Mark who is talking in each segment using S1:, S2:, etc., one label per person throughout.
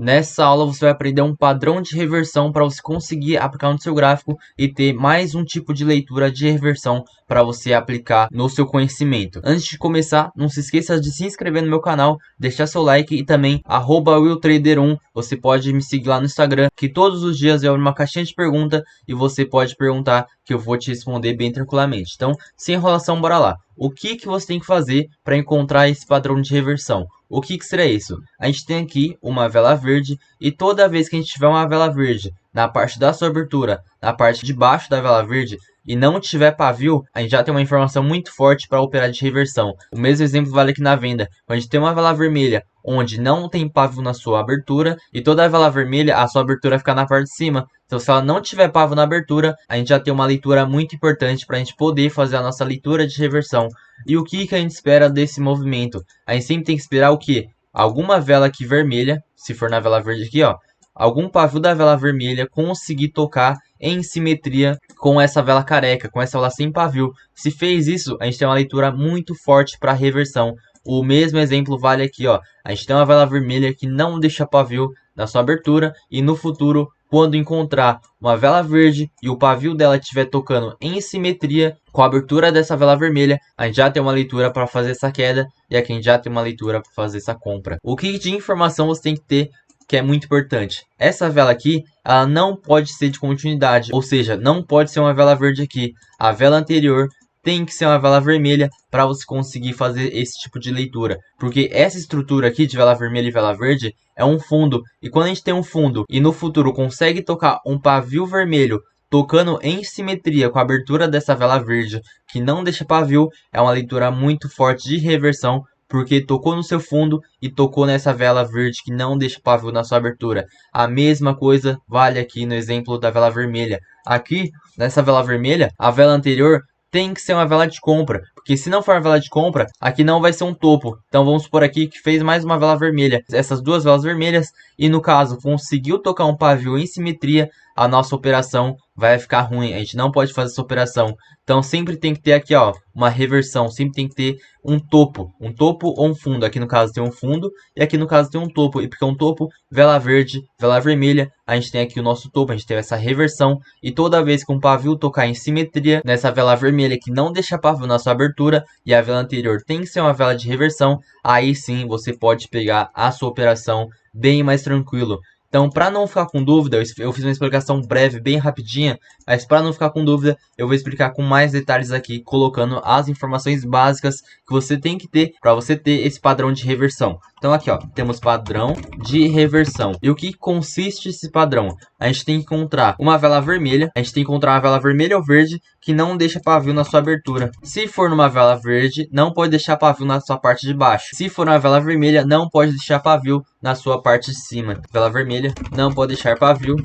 S1: Nessa aula você vai aprender um padrão de reversão para você conseguir aplicar no seu gráfico e ter mais um tipo de leitura de reversão para você aplicar no seu conhecimento. Antes de começar, não se esqueça de se inscrever no meu canal, deixar seu like e também @willtrader1. Você pode me seguir lá no Instagram, que todos os dias eu abro uma caixinha de pergunta e você pode perguntar que eu vou te responder bem tranquilamente. Então, sem enrolação, bora lá. O que você tem que fazer para encontrar esse padrão de reversão? O que será isso? A gente tem aqui uma vela verde e toda vez que a gente tiver uma vela verde na parte da sua abertura, na parte de baixo da vela verde e não tiver pavio, a gente já tem uma informação muito forte para operar de reversão. O mesmo exemplo vale aqui na venda. Quando a gente tem uma vela vermelha onde não tem pavio na sua abertura e toda a vela vermelha, a sua abertura fica na parte de cima. Então, se ela não tiver pavio na abertura, a gente já tem uma leitura muito importante para a gente poder fazer a nossa leitura de reversão. E o que a gente espera desse movimento? A gente sempre tem que esperar o quê? Alguma vela aqui vermelha, se for na vela verde aqui, ó, algum pavio da vela vermelha conseguir tocar em simetria com essa vela careca, com essa vela sem pavio. Se fez isso, a gente tem uma leitura muito forte para reversão. O mesmo exemplo vale aqui, ó. A gente tem uma vela vermelha que não deixa pavio na sua abertura e no futuro, quando encontrar uma vela verde e o pavio dela estiver tocando em simetria com a abertura dessa vela vermelha, a gente já tem uma leitura para fazer essa queda e aqui a gente já tem uma leitura para fazer essa compra. O que de informação você tem que ter que é muito importante? Essa vela aqui, ela não pode ser de continuidade, ou seja, não pode ser uma vela verde aqui. A vela anterior tem que ser uma vela vermelha para você conseguir fazer esse tipo de leitura. Porque essa estrutura aqui de vela vermelha e vela verde é um fundo. E quando a gente tem um fundo e no futuro consegue tocar um pavio vermelho tocando em simetria com a abertura dessa vela verde que não deixa pavio, é uma leitura muito forte de reversão. Porque tocou no seu fundo e tocou nessa vela verde que não deixa pavio na sua abertura. A mesma coisa vale aqui no exemplo da vela vermelha. Aqui, nessa vela vermelha, a vela anterior tem que ser uma vela de compra, porque se não for uma vela de compra, aqui não vai ser um topo. Então vamos supor aqui que fez mais uma vela vermelha, essas duas velas vermelhas, e no caso conseguiu tocar um pavio em simetria, a nossa operação vai ficar ruim, a gente não pode fazer essa operação. Então sempre tem que ter aqui, ó, uma reversão, sempre tem que ter um topo ou um fundo. Aqui no caso tem um fundo e aqui no caso tem um topo, e porque um topo, vela verde, vela vermelha, a gente tem aqui o nosso topo, a gente tem essa reversão, e toda vez que um pavio tocar em simetria nessa vela vermelha que não deixa pavio na sua abertura e a vela anterior tem que ser uma vela de reversão, aí sim você pode pegar a sua operação bem mais tranquilo. Então, para não ficar com dúvida, eu fiz uma explicação breve, bem rapidinha, mas para não ficar com dúvida, eu vou explicar com mais detalhes aqui, colocando as informações básicas que você tem que ter para você ter esse padrão de reversão. Então aqui, ó, temos padrão de reversão. E o que consiste esse padrão? A gente tem que encontrar uma vela vermelha, a gente tem que encontrar uma vela vermelha ou verde que não deixa pavio na sua abertura. Se for numa vela verde, não pode deixar pavio na sua parte de baixo. Se for uma vela vermelha, não pode deixar pavio na sua parte de cima. Vela vermelha não pode deixar pavio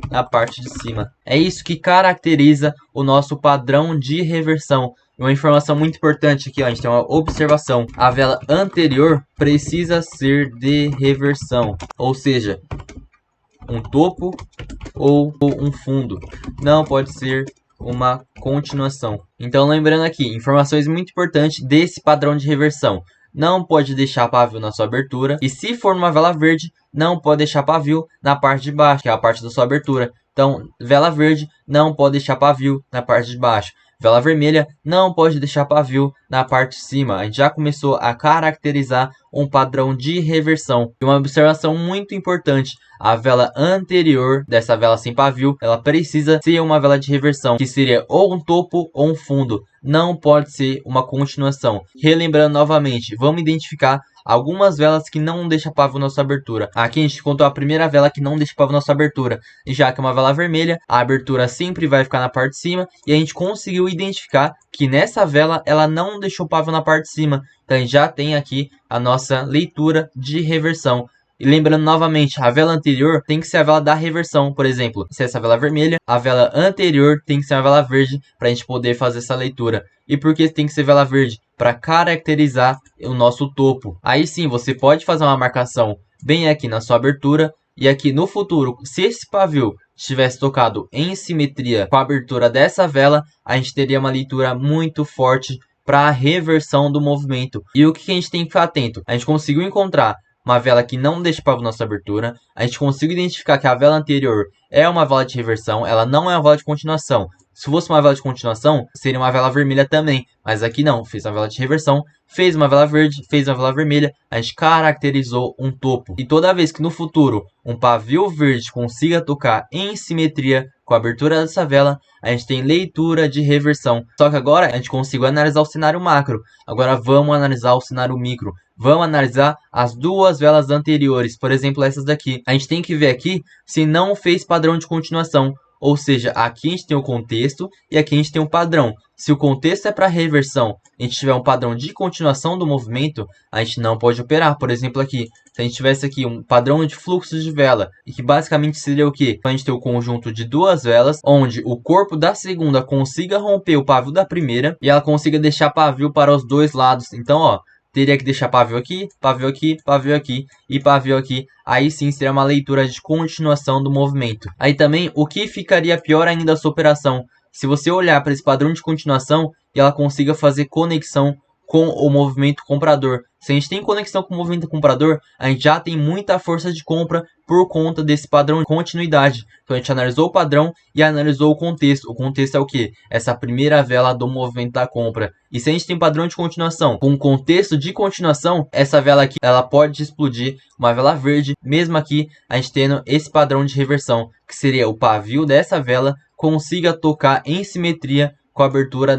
S1: na parte de cima. É isso que caracteriza o nosso padrão de reversão. Uma informação muito importante aqui, ó, a gente tem uma observação. A vela anterior precisa ser de reversão, ou seja, um topo ou um fundo. Não pode ser uma continuação. Então, lembrando aqui, informações muito importantes desse padrão de reversão. Não pode deixar pavio na sua abertura. E se for numa vela verde, não pode deixar pavio na parte de baixo, que é a parte da sua abertura. Então, vela verde não pode deixar pavio na parte de baixo. Vela vermelha não pode deixar pavio na parte de cima. A gente já começou a caracterizar um padrão de reversão. E uma observação muito importante. A vela anterior dessa vela sem pavio, ela precisa ser uma vela de reversão, que seria ou um topo ou um fundo. Não pode ser uma continuação. Relembrando novamente, vamos identificar algumas velas que não deixam pavio na sua abertura. Aqui a gente contou a primeira vela que não deixa pavio na sua abertura. E já que é uma vela vermelha, a abertura sempre vai ficar na parte de cima. E a gente conseguiu identificar que nessa vela ela não deixou pavio na parte de cima. Então a gente já tem aqui a nossa leitura de reversão. E lembrando novamente, a vela anterior tem que ser a vela da reversão. Por exemplo, se essa vela é vermelha, a vela anterior tem que ser uma vela verde para a gente poder fazer essa leitura. E por que tem que ser vela verde? Para caracterizar o nosso topo. Aí sim, você pode fazer uma marcação bem aqui na sua abertura. E aqui no futuro, se esse pavio tivesse tocado em simetria com a abertura dessa vela, a gente teria uma leitura muito forte para a reversão do movimento. E o que a gente tem que ficar atento? A gente conseguiu encontrar uma vela que não deixa pavio na sua abertura. A gente conseguiu identificar que a vela anterior é uma vela de reversão, ela não é uma vela de continuação. Se fosse uma vela de continuação, seria uma vela vermelha também, mas aqui não, fez uma vela de reversão, fez uma vela verde, fez uma vela vermelha, a gente caracterizou um topo. E toda vez que no futuro um pavio verde consiga tocar em simetria com a abertura dessa vela, a gente tem leitura de reversão. Só que agora a gente conseguiu analisar o cenário macro, agora vamos analisar o cenário micro. Vamos analisar as duas velas anteriores, por exemplo essas daqui. A gente tem que ver aqui se não fez padrão de continuação. Ou seja, aqui a gente tem o contexto e aqui a gente tem um padrão. Se o contexto é para reversão e a gente tiver um padrão de continuação do movimento, a gente não pode operar. Por exemplo, aqui, se a gente tivesse aqui um padrão de fluxo de vela, e que basicamente seria o quê? A gente tem o conjunto de duas velas, onde o corpo da segunda consiga romper o pavio da primeira e ela consiga deixar pavio para os dois lados. Então, ó, teria que deixar pavio aqui, pavio aqui, pavio aqui e pavio aqui. Aí sim seria uma leitura de continuação do movimento. Aí também, o que ficaria pior ainda essa operação? Se você olhar para esse padrão de continuação e ela consiga fazer conexão com o movimento comprador. Se a gente tem conexão com o movimento comprador, a gente já tem muita força de compra por conta desse padrão de continuidade. Então a gente analisou o padrão e analisou o contexto. O contexto é o que? Essa primeira vela do movimento da compra. E se a gente tem padrão de continuação com contexto de continuação, essa vela aqui ela pode explodir uma vela verde, mesmo aqui a gente tendo esse padrão de reversão, que seria o pavio dessa vela consiga tocar em simetria com a abertura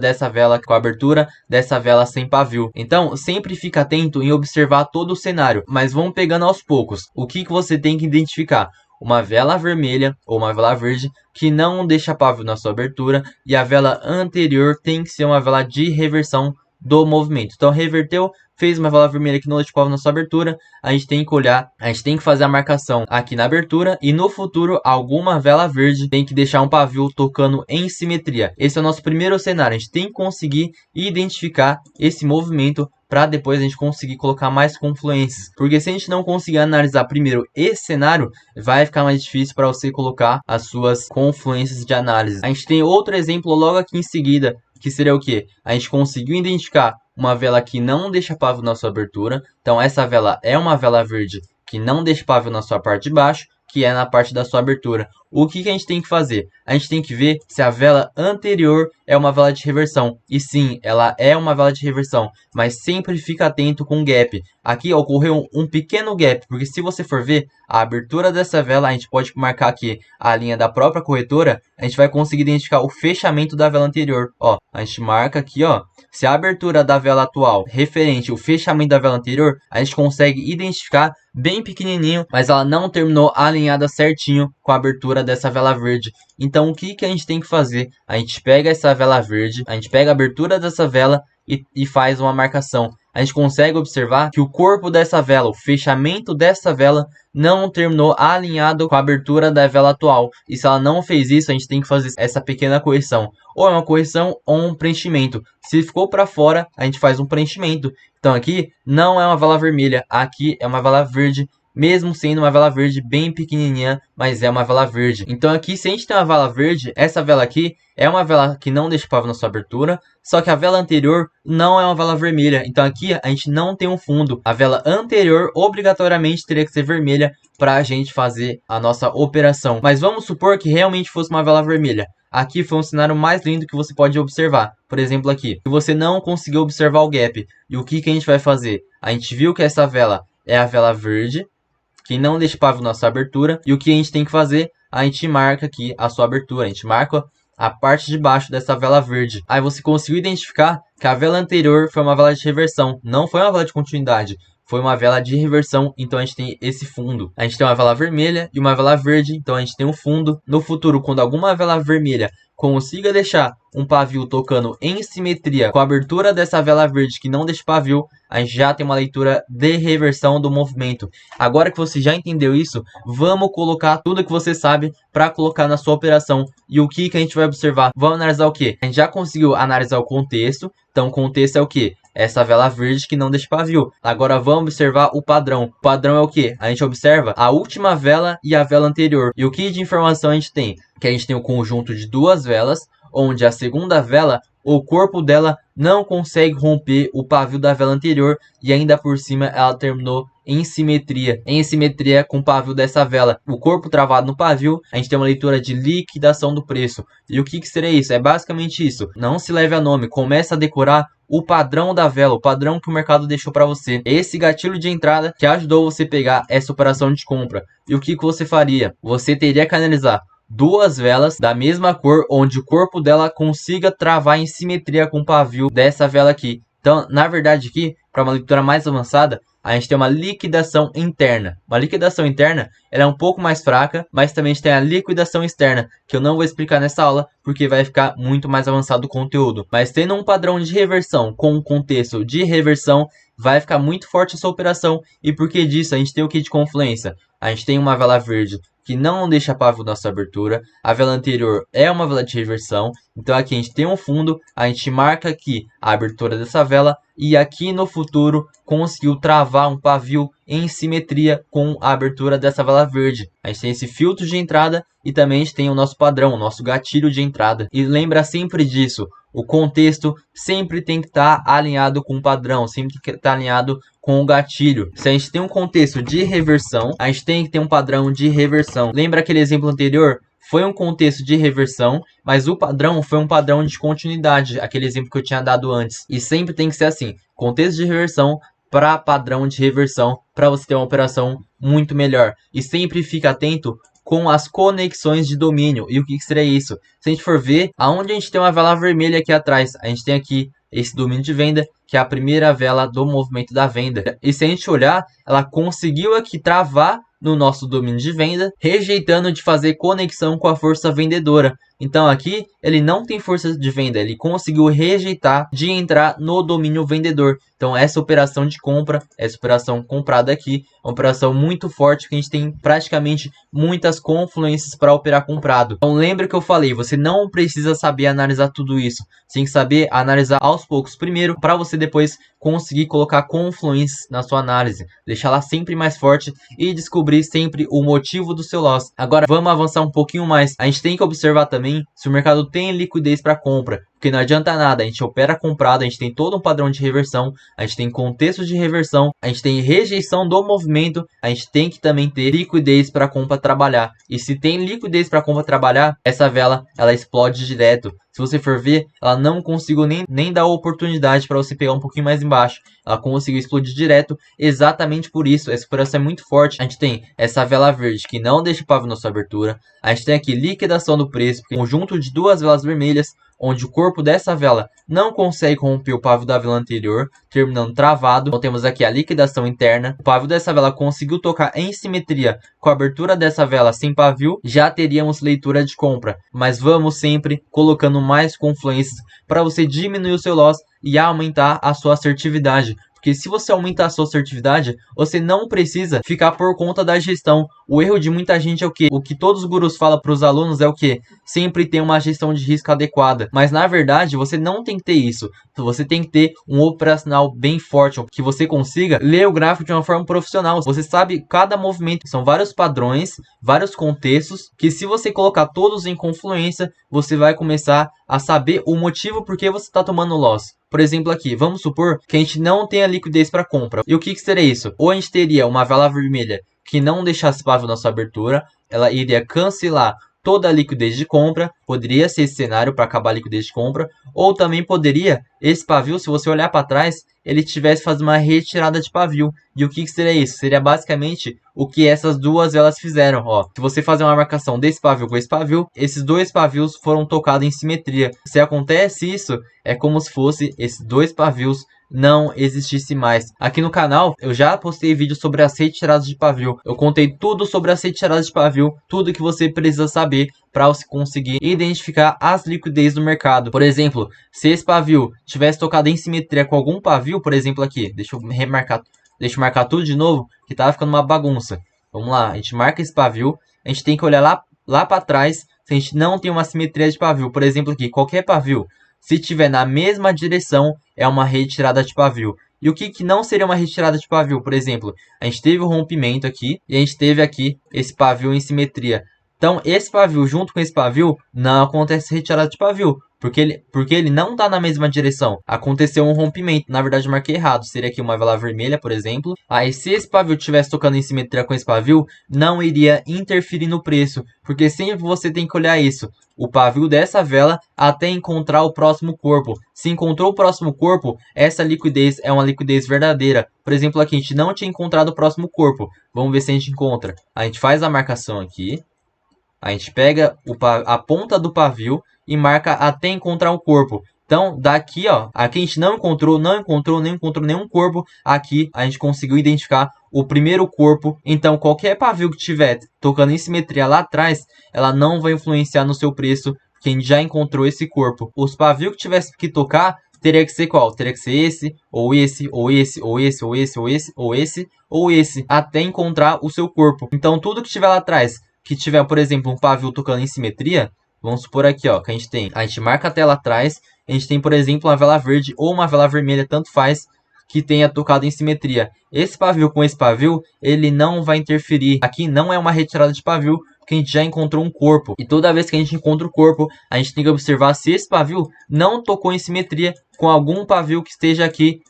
S1: dessa vela sem pavio. Então, sempre fica atento em observar todo o cenário, mas vamos pegando aos poucos. O que você tem que identificar? Uma vela vermelha ou uma vela verde que não deixa pavio na sua abertura, e a vela anterior tem que ser uma vela de reversão do movimento. Então, reverteu, fez uma vela vermelha que não deixa pavio na sua abertura, a gente tem que olhar, a gente tem que fazer a marcação aqui na abertura, e no futuro alguma vela verde tem que deixar um pavio tocando em simetria. Esse é o nosso primeiro cenário. A gente tem que conseguir identificar esse movimento para depois a gente conseguir colocar mais confluências. Porque se a gente não conseguir analisar primeiro esse cenário, vai ficar mais difícil para você colocar as suas confluências de análise. A gente tem outro exemplo logo aqui em seguida, que seria o que? A gente conseguiu identificar uma vela que não deixa pavio na sua abertura. Então essa vela é uma vela verde que não deixa pavio na sua parte de baixo, que é na parte da sua abertura. O que a gente tem que fazer? A gente tem que ver se a vela anterior é uma vela de reversão. E sim, ela é uma vela de reversão, mas sempre fica atento com o gap. Aqui ocorreu um pequeno gap, porque se você for ver a abertura dessa vela, a gente pode marcar aqui a linha da própria corretora, a gente vai conseguir identificar o fechamento da vela anterior. Ó, a gente marca aqui, ó, se a abertura da vela atual referente ao fechamento da vela anterior, a gente consegue identificar bem pequenininho, mas ela não terminou alinhada certinho com a abertura dessa vela verde. Então o que a gente tem que fazer? A gente pega essa vela verde, a gente pega a abertura dessa vela e faz uma marcação. A gente consegue observar que o corpo dessa vela, o fechamento dessa vela, não terminou alinhado com a abertura da vela atual. E se ela não fez isso, a gente tem que fazer essa pequena correção. Ou é uma correção ou um preenchimento. Se ficou para fora, a gente faz um preenchimento. Então aqui não é uma vela vermelha, aqui é uma vela verde. Mesmo sendo uma vela verde bem pequenininha, mas é uma vela verde. Então aqui, se a gente tem uma vela verde, essa vela aqui é uma vela que não deixa pavio na sua abertura, só que a vela anterior não é uma vela vermelha. Então aqui a gente não tem um fundo. A vela anterior obrigatoriamente teria que ser vermelha para a gente fazer a nossa operação. Mas vamos supor que realmente fosse uma vela vermelha. Aqui foi um cenário mais lindo que você pode observar. Por exemplo aqui, se você não conseguiu observar o gap, e o que a gente vai fazer? A gente viu que essa vela é a vela verde, que não deixa pavio na sua abertura. E o que a gente tem que fazer? A gente marca aqui a sua abertura. A gente marca a parte de baixo dessa vela verde. Aí você conseguiu identificar que a vela anterior foi uma vela de reversão. Não foi uma vela de continuidade. Foi uma vela de reversão. Então a gente tem esse fundo. A gente tem uma vela vermelha e uma vela verde. Então a gente tem um fundo. No futuro, quando alguma vela vermelha consiga deixar um pavio tocando em simetria com a abertura dessa vela verde que não deixa pavio, a gente já tem uma leitura de reversão do movimento. Agora que você já entendeu isso, vamos colocar tudo que você sabe para colocar na sua operação. E o que a gente vai observar? Vamos analisar o que? A gente já conseguiu analisar o contexto. Então o contexto é o que? Essa vela verde que não deixa pavio. Agora vamos observar o padrão. O padrão é o que? A gente observa a última vela e a vela anterior. E o que de informação a gente tem? Que a gente tem o conjunto de duas velas, onde a segunda vela, o corpo dela não consegue romper o pavio da vela anterior e ainda por cima ela terminou em simetria. Em simetria com o pavio dessa vela. O corpo travado no pavio, a gente tem uma leitura de liquidação do preço. E o que seria isso? É basicamente isso. Não se leve a nome, comece a decorar o padrão da vela, o padrão que o mercado deixou para você. Esse gatilho de entrada que ajudou você a pegar essa operação de compra. E o que você faria? Você teria que analisar duas velas da mesma cor, onde o corpo dela consiga travar em simetria com o pavio dessa vela aqui. Então, na verdade aqui, para uma leitura mais avançada, a gente tem uma liquidação interna. Uma liquidação interna, ela é um pouco mais fraca, mas também a gente tem a liquidação externa, que eu não vou explicar nessa aula, porque vai ficar muito mais avançado o conteúdo. Mas tendo um padrão de reversão com um contexto de reversão, vai ficar muito forte essa operação. E por que disso? A gente tem o que de confluência? A gente tem uma vela verde que não deixa pavio na sua abertura. A vela anterior é uma vela de reversão. Então aqui a gente tem um fundo, a gente marca aqui a abertura dessa vela e aqui no futuro conseguiu travar um pavio em simetria com a abertura dessa vela verde. A gente tem esse filtro de entrada e também a gente tem o nosso padrão, o nosso gatilho de entrada. E lembra sempre disso, o contexto sempre tem que estar alinhado com o padrão, sempre tem que estar alinhado com o gatilho. Se a gente tem um contexto de reversão, a gente tem que ter um padrão de reversão. Lembra aquele exemplo anterior? Foi um contexto de reversão, mas o padrão foi um padrão de continuidade, aquele exemplo que eu tinha dado antes. E sempre tem que ser assim, contexto de reversão para padrão de reversão, para você ter uma operação muito melhor. E sempre fica atento com as conexões de domínio. E o que seria isso? Se a gente for ver, aonde a gente tem uma vela vermelha aqui atrás, a gente tem aqui esse domínio de venda, que é a primeira vela do movimento da venda. E se a gente olhar, ela conseguiu aqui travar no nosso domínio de venda, rejeitando de fazer conexão com a força vendedora. Então aqui ele não tem força de venda, ele conseguiu rejeitar de entrar no domínio vendedor. Então essa operação de compra, essa operação comprada aqui, é uma operação muito forte, porque a gente tem praticamente muitas confluências para operar comprado. Então lembra que eu falei, você não precisa saber analisar tudo isso, você tem que saber analisar aos poucos primeiro, para você depois conseguir colocar confluências na sua análise, deixá-la sempre mais forte e descobrir sempre o motivo do seu loss. Agora vamos avançar um pouquinho mais. A gente tem que observar também se o mercado tem liquidez para compra, porque não adianta nada, a gente opera comprado, a gente tem todo um padrão de reversão, a gente tem contexto de reversão, a gente tem rejeição do movimento, a gente tem que também ter liquidez para compra trabalhar. E se tem liquidez para compra trabalhar, essa vela ela explode direto. Se você for ver, ela não conseguiu nem dar oportunidade para você pegar um pouquinho mais embaixo. Ela conseguiu explodir direto, exatamente por isso. Essa operação é muito forte. A gente tem essa vela verde que não deixa o pavio na sua abertura. A gente tem aqui liquidação do preço, conjunto de duas velas vermelhas, onde o corpo dessa vela não consegue romper o pavio da vela anterior, terminando travado. Então temos aqui a liquidação interna. O pavio dessa vela conseguiu tocar em simetria com a abertura dessa vela sem pavio, já teríamos leitura de compra. Mas vamos sempre colocando mais confluências para você diminuir o seu loss e aumentar a sua assertividade. Porque se você aumentar a sua assertividade, você não precisa ficar por conta da gestão. O erro de muita gente é o quê? O que todos os gurus falam para os alunos é o quê? Sempre ter uma gestão de risco adequada. Mas na verdade, você não tem que ter isso. Você tem que ter um operacional bem forte, que você consiga ler o gráfico de uma forma profissional. Você sabe cada movimento. São vários padrões, vários contextos, que se você colocar todos em confluência, você vai começar a saber o motivo por que você está tomando loss. Por exemplo aqui, vamos supor que a gente não tenha liquidez para compra. E o que seria isso? Ou a gente teria uma vela vermelha que não deixasse pavio na sua abertura, ela iria cancelar toda a liquidez de compra, poderia ser esse cenário para acabar a liquidez de compra, ou também poderia, esse pavio, se você olhar para trás, ele tivesse fazendo uma retirada de pavio. E o que seria isso? Seria basicamente o que essas duas velas fizeram. Ó, se você fazer uma marcação desse pavio com esse pavio, esses dois pavios foram tocados em simetria. Se acontece isso, é como se fosse esses dois pavios não existisse mais. Aqui no canal eu já postei vídeo sobre as retiradas de pavio. Eu contei tudo sobre as retiradas de pavio, tudo que você precisa saber para você conseguir identificar as liquidez do mercado. Por exemplo, se esse pavio tivesse tocado em simetria com algum pavio, por exemplo aqui, deixa eu marcar tudo de novo, que tava ficando uma bagunça. Vamos lá, a gente marca esse pavio, a gente tem que olhar lá para trás, se a gente não tem uma simetria de pavio. Por exemplo aqui, qualquer pavio, se tiver na mesma direção, é uma retirada de pavio. E o que não seria uma retirada de pavio? Por exemplo, a gente teve o rompimento aqui e a gente teve aqui esse pavio em simetria. Então, esse pavio junto com esse pavio, não acontece retirada de pavio. Porque ele não tá na mesma direção. Aconteceu um rompimento. Na verdade, eu marquei errado. Seria aqui uma vela vermelha, por exemplo. Aí, se esse pavio estivesse tocando em simetria com esse pavio, não iria interferir no preço. Porque sempre você tem que olhar isso. O pavio dessa vela até encontrar o próximo corpo. Se encontrou o próximo corpo, essa liquidez é uma liquidez verdadeira. Por exemplo, aqui a gente não tinha encontrado o próximo corpo. Vamos ver se a gente encontra. A gente faz a marcação aqui. A gente pega a ponta do pavio e marca até encontrar um corpo. Então, daqui, ó, aqui a gente não encontrou nenhum corpo. Aqui a gente conseguiu identificar o primeiro corpo. Então, qualquer pavio que tiver tocando em simetria lá atrás, ela não vai influenciar no seu preço, porque a gente já encontrou esse corpo. Os pavios que tivesse que tocar, teria que ser qual? Teria que ser esse, ou esse, ou esse, ou esse, ou esse, ou esse, ou esse, ou esse, até encontrar o seu corpo. Então, tudo que tiver lá atrás, que tiver, por exemplo, um pavio tocando em simetria, vamos supor aqui, ó, que a gente marca a tela atrás, a gente tem, por exemplo, uma vela verde ou uma vela vermelha, tanto faz, que tenha tocado em simetria. Esse pavio com esse pavio, ele não vai interferir. Aqui não é uma retirada de pavio, porque a gente já encontrou um corpo. E toda vez que a gente encontra o corpo, a gente tem que observar se esse pavio não tocou em simetria com algum pavio que esteja aqui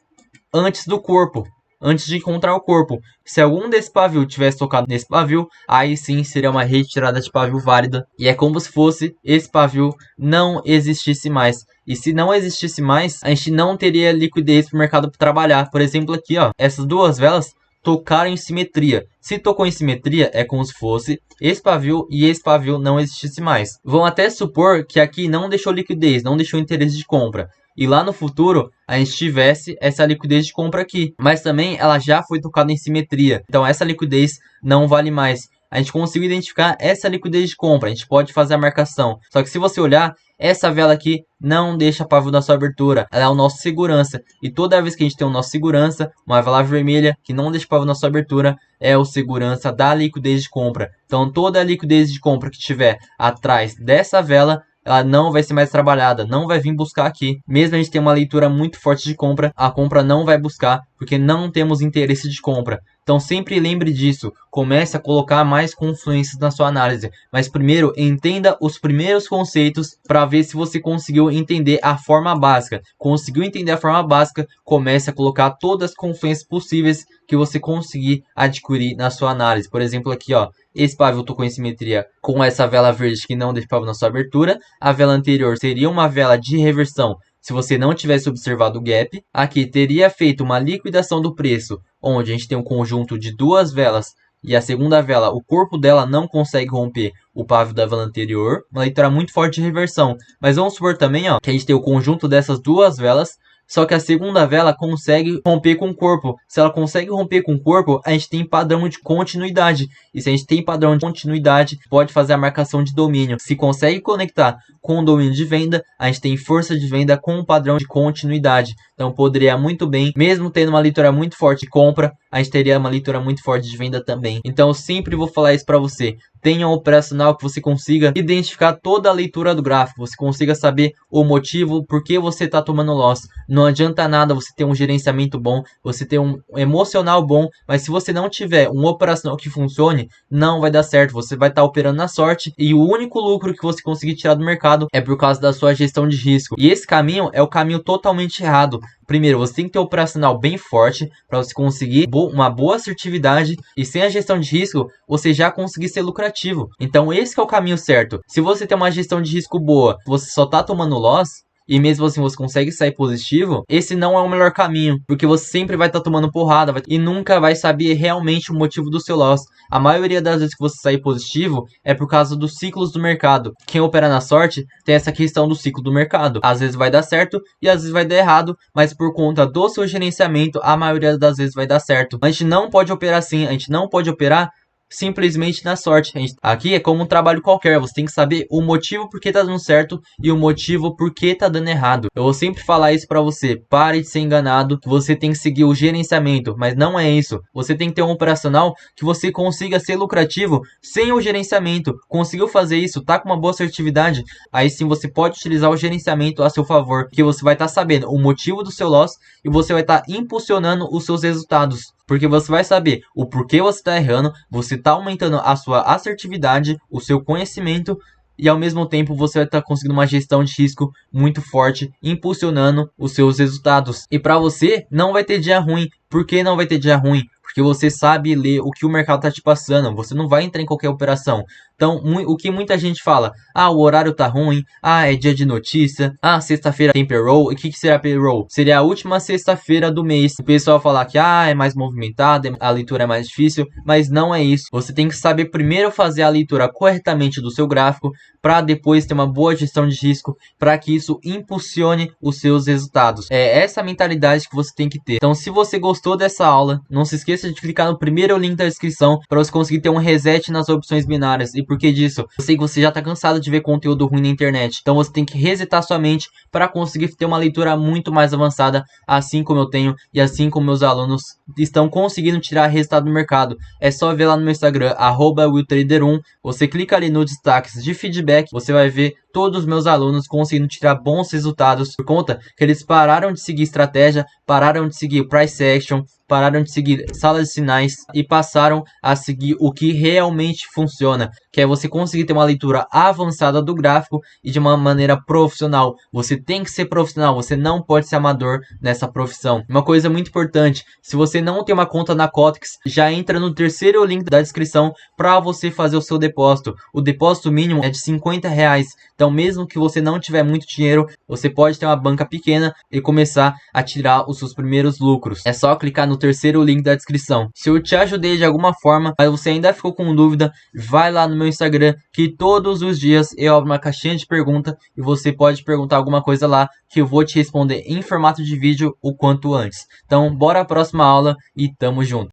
S1: antes do corpo. Antes de encontrar o corpo. Se algum desse pavio tivesse tocado nesse pavio, aí sim seria uma retirada de pavio válida. E é como se fosse esse pavio não existisse mais. E se não existisse mais, a gente não teria liquidez para o mercado trabalhar. Por exemplo, aqui, ó, essas duas velas tocaram em simetria. Se tocou em simetria, é como se fosse esse pavio e esse pavio não existisse mais. Vão até supor que aqui não deixou liquidez, não deixou interesse de compra. E lá no futuro, a gente tivesse essa liquidez de compra aqui. Mas também ela já foi tocada em simetria. Então essa liquidez não vale mais. A gente conseguiu identificar essa liquidez de compra. A gente pode fazer a marcação. Só que se você olhar, essa vela aqui não deixa pavio na sua abertura. Ela é o nosso segurança. E toda vez que a gente tem o nosso segurança, uma vela vermelha que não deixa pavio na sua abertura, é o segurança da liquidez de compra. Então toda a liquidez de compra que tiver atrás dessa vela, ela não vai ser mais trabalhada, não vai vir buscar aqui. Mesmo a gente tenha uma leitura muito forte de compra, a compra não vai buscar, porque não temos interesse de compra. Então sempre lembre disso, comece a colocar mais confluências na sua análise. Mas primeiro, entenda os primeiros conceitos para ver se você conseguiu entender a forma básica. Conseguiu entender a forma básica, comece a colocar todas as confluências possíveis que você conseguir adquirir na sua análise. Por exemplo, aqui, ó, esse pavio tocou em simetria com essa vela verde que não deixa pavio na sua abertura. A vela anterior seria uma vela de reversão se você não tivesse observado o gap. Aqui teria feito uma liquidação do preço, onde a gente tem um conjunto de duas velas e a segunda vela, o corpo dela não consegue romper o pavio da vela anterior. Uma leitura muito forte de reversão. Mas vamos supor também, ó, que a gente tem o conjunto dessas duas velas, só que a segunda vela consegue romper com o corpo. Se ela consegue romper com o corpo, a gente tem padrão de continuidade. E se a gente tem padrão de continuidade, pode fazer a marcação de domínio. Se consegue conectar com o domínio de venda, a gente tem força de venda com um padrão de continuidade. Então poderia muito bem, mesmo tendo uma leitura muito forte de compra, a gente teria uma leitura muito forte de venda também. Então eu sempre vou falar isso para você. Tenha um operacional que você consiga identificar toda a leitura do gráfico, você consiga saber o motivo, por que você está tomando loss. Não adianta nada você ter um gerenciamento bom, você ter um emocional bom, mas se você não tiver um operacional que funcione, não vai dar certo. Você vai estar operando na sorte e o único lucro que você conseguir tirar do mercado é por causa da sua gestão de risco. E esse caminho é o caminho totalmente errado. Primeiro, você tem que ter um operacional bem forte para você conseguir uma boa assertividade e sem a gestão de risco, você já conseguir ser lucrativo. Então esse que é o caminho certo. Se você tem uma gestão de risco boa, você só tá tomando loss, e mesmo assim você consegue sair positivo, esse não é o melhor caminho, porque você sempre vai estar tomando porrada e nunca vai saber realmente o motivo do seu loss. A maioria das vezes que você sair positivo é por causa dos ciclos do mercado. Quem opera na sorte tem essa questão do ciclo do mercado. Às vezes vai dar certo e às vezes vai dar errado, mas por conta do seu gerenciamento, a maioria das vezes vai dar certo. A gente não pode operar assim, a gente não pode operar simplesmente na sorte. Aqui é como um trabalho qualquer, você tem que saber o motivo por que tá dando certo e o motivo por que tá dando errado. Eu vou sempre falar isso pra você, pare de ser enganado, você tem que seguir o gerenciamento, mas não é isso. Você tem que ter um operacional que você consiga ser lucrativo sem o gerenciamento. Conseguiu fazer isso, tá com uma boa assertividade, aí sim você pode utilizar o gerenciamento a seu favor, que você vai estar sabendo o motivo do seu loss e você vai estar impulsionando os seus resultados. Porque você vai saber o porquê você está errando, você está aumentando a sua assertividade, o seu conhecimento e ao mesmo tempo você vai estar conseguindo uma gestão de risco muito forte, impulsionando os seus resultados. E para você não vai ter dia ruim. Por que não vai ter dia ruim? Porque você sabe ler o que o mercado tá te passando. Você não vai entrar em qualquer operação. Então, o que muita gente fala, o horário tá ruim, é dia de notícia, sexta-feira tem payroll. E o que será payroll? Seria a última sexta-feira do mês. O pessoal falar que, é mais movimentada, a leitura é mais difícil, mas não é isso. Você tem que saber primeiro fazer a leitura corretamente do seu gráfico, para depois ter uma boa gestão de risco, para que isso impulsione os seus resultados. É essa mentalidade que você tem que ter. Então, se você gostou dessa aula, não se esqueça de clicar no primeiro link da descrição para você conseguir ter um reset nas opções binárias. E por que disso? Eu sei que você já está cansado de ver conteúdo ruim na internet, então você tem que resetar sua mente para conseguir ter uma leitura muito mais avançada, assim como eu tenho e assim como meus alunos estão conseguindo tirar resultado do mercado. É só ver lá no meu Instagram, @willtrader1, você clica ali no destaques de feedback, você vai ver todos os meus alunos conseguindo tirar bons resultados por conta que eles pararam de seguir estratégia, pararam de seguir price action, pararam de seguir sala de sinais e passaram a seguir o que realmente funciona, que é você conseguir ter uma leitura avançada do gráfico e de uma maneira profissional. Você tem que ser profissional, você não pode ser amador nessa profissão. Uma coisa muito importante, se você não tem uma conta na Kotex, já entra no terceiro link da descrição para você fazer o seu depósito. O depósito mínimo é de R$50. Então, mesmo que você não tiver muito dinheiro, você pode ter uma banca pequena e começar a tirar os seus primeiros lucros. É só clicar no terceiro link da descrição. Se eu te ajudei de alguma forma, mas você ainda ficou com dúvida, vai lá no meu Instagram, que todos os dias eu abro uma caixinha de pergunta e você pode perguntar alguma coisa lá que eu vou te responder em formato de vídeo o quanto antes. Então, bora à próxima aula e tamo junto.